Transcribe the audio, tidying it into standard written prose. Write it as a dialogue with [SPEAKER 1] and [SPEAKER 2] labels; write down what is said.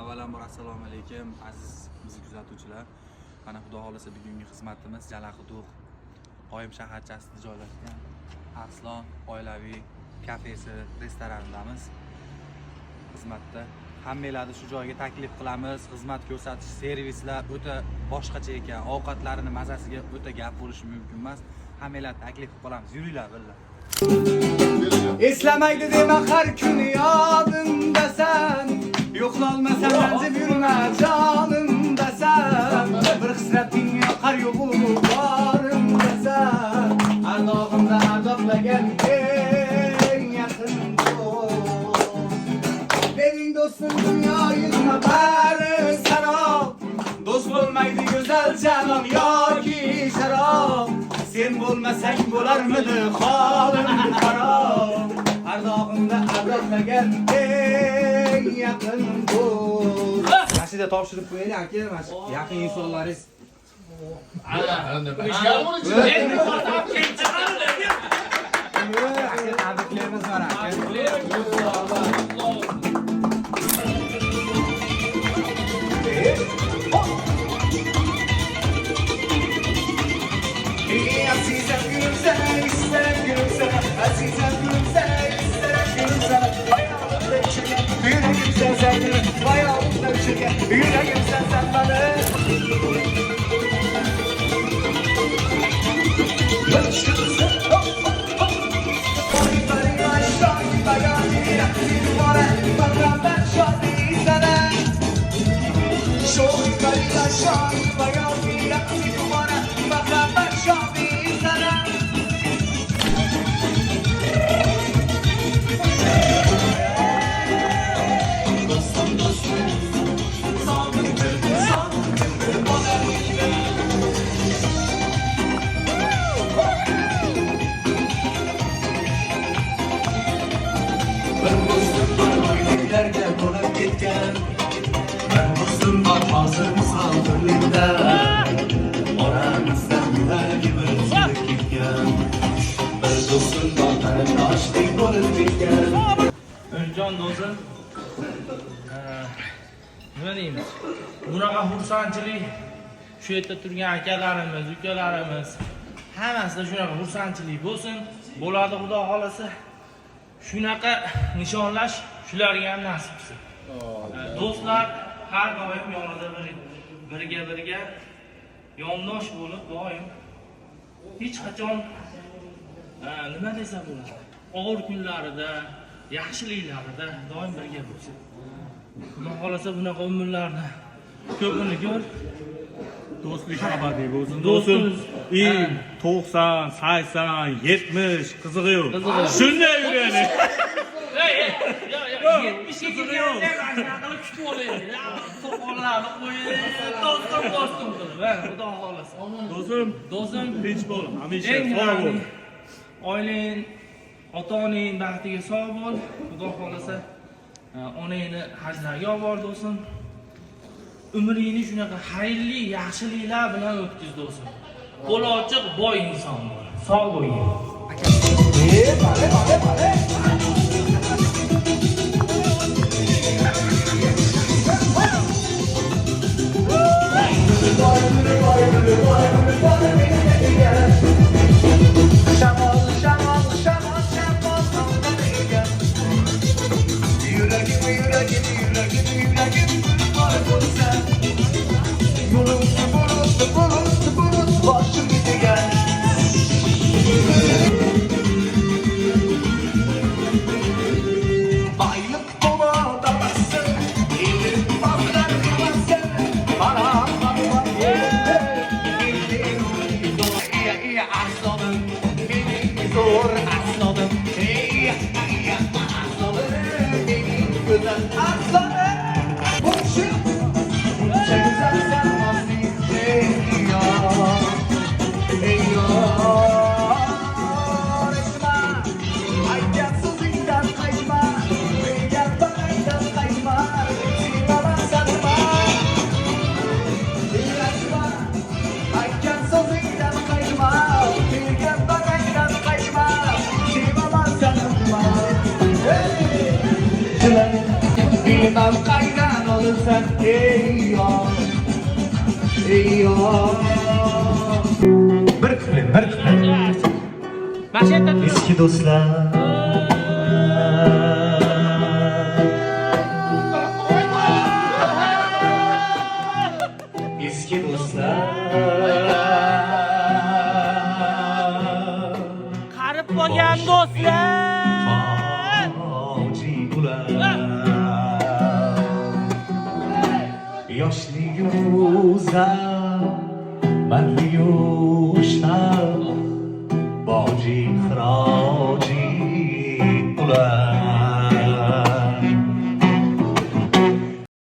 [SPEAKER 1] Avvalambor assalomu alaykum aziz bizni kuzatuvchilar. Mana xudo xolasa bugungi xizmatimiz Jalaquduq Oyim shaharchasida joylashgan Arslon oilaviy kafesi, restoranidamiz. Xizmatda hammalarni shu joyga taklif qilamiz. Xizmat ko'rsatish, servislar o'ta boshqacha ekan. Ovqatlarini mazasiga o'ta gap bo'lishi mumkin emas. Hammalarni taklif qilamiz. Yuringlar birga.
[SPEAKER 2] Eslamaydi dema har kun yodimdasan. Yo'qolmasam ranjib yurma jonimdasan. Bir hisrating yoqar yo'g'u borimdasan. Ardog'imda ardoqlagan eng yaqin do'st. Mening do'stim dunyo yuzma bari sarob. Do'st bo'lmaydi go'zal jalol yoki sharob. Sen bo'lmasang bo'larmidi holim xarob. Ardog'imda ardoqlagan eng yaqin do'st. Mashina topshirib qo'ying aka, mana yaqin insonlaringiz. Tabriklaymiz mana aka. Azizem gülümse, isterim gülümse. Azizem gülümse, isterim gülümse. Ayağımda içirgen, yüreğim sen sendin. Ayağımda içirgen, yüreğim sen sendin. Başkısın, hop hop hop. Oyunları aşağı bayan bir aktif var. Bakran ben şahit sana. Şu oyunları aşağı bayan bir aktif var. Bakran ben şahit. Ben dostum var hazır mısal gönlümde. Oramızdan güler gibi üzülüp gitken. Bir dostum var ben aşkın olup gitken.
[SPEAKER 3] Öncan do'stim, nima deymiz? Bunaqa xursandchilik shu yerda turgan akalarimiz, ukalarimiz hammasida shunaqa xursandchilik bo'lsin. Bo'ladi xudo xolasa. Shunaqa nishonlash shularga ham nasib qilsin. Do'stlar har doim yonida birga yondosh bo'lib doim hech qachon nima desa bo'ladi? Og'ir kunlarida, yaxshiliklarida doim birga bo'lsin. Xudo xolasa bunaqa umrlarni ko'pini ko'r.
[SPEAKER 4] Do'stlik abadiy bo'lsin. Do'stim, 90, 80, 70 qizig'i yo'q. Shunday yuraylik.
[SPEAKER 3] 70 ga kelganda kutib olaylik. To'qollarni qo'yib, do'stim qilib, xudo xolasa. Do'stim,
[SPEAKER 4] tinch bo'l, hamisha sog' bo'l.
[SPEAKER 3] Oilang, ota-oning baxtiga sog' bo'l. Xudo xolasa onangni hajlarga olib bor do'stim. Umringni shunaqa xayrli, yaxshiliklar bilan o'tkiz do'stim. Qo'li ochiq, boy inson bo'l. Sog' bo'ling.
[SPEAKER 2] Vale. Bilmem kaygan olur o'lsam ey yor, ey yor. Bir kuplet. Eski do'stlar. Eski do'stlar.
[SPEAKER 3] Qarib qolgan do'stlar.
[SPEAKER 2] Hoji ular. Yoshligu zar, mardligu shtab, boji xiroji ular.